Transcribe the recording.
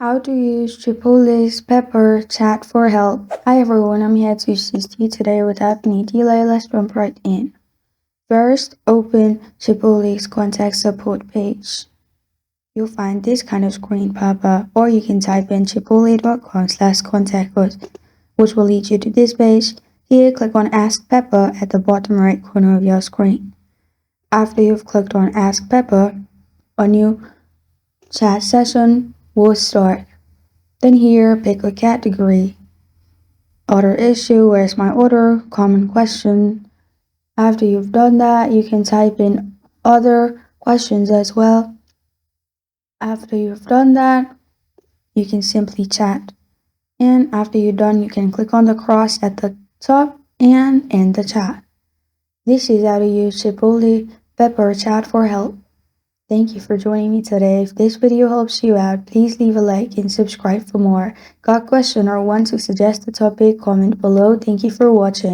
How to use Chipotle's Pepper Chat for help. Hi everyone, I'm here to assist you today without any delay. Let's jump right in. First, open Chipotle's contact support page. You'll find this kind of screen pop up, or you can type in chipotle.com/contact us, which will lead you to this page. Here, click on Ask Pepper at the bottom right corner of your screen. After you've clicked on Ask Pepper, a new chat session will start. Then here, pick a category. Order issue, where's my order? Common question. After you've done that, you can type in other questions as well. After you've done that, you can simply chat. And after you're done, you can click on the cross at the top and end the chat. This is how to use Chipotle Pepper Chat for help. Thank you for joining me today. If this video helps you out, please leave a like and subscribe for more. Got a question or want to suggest a topic? Comment below. Thank you for watching.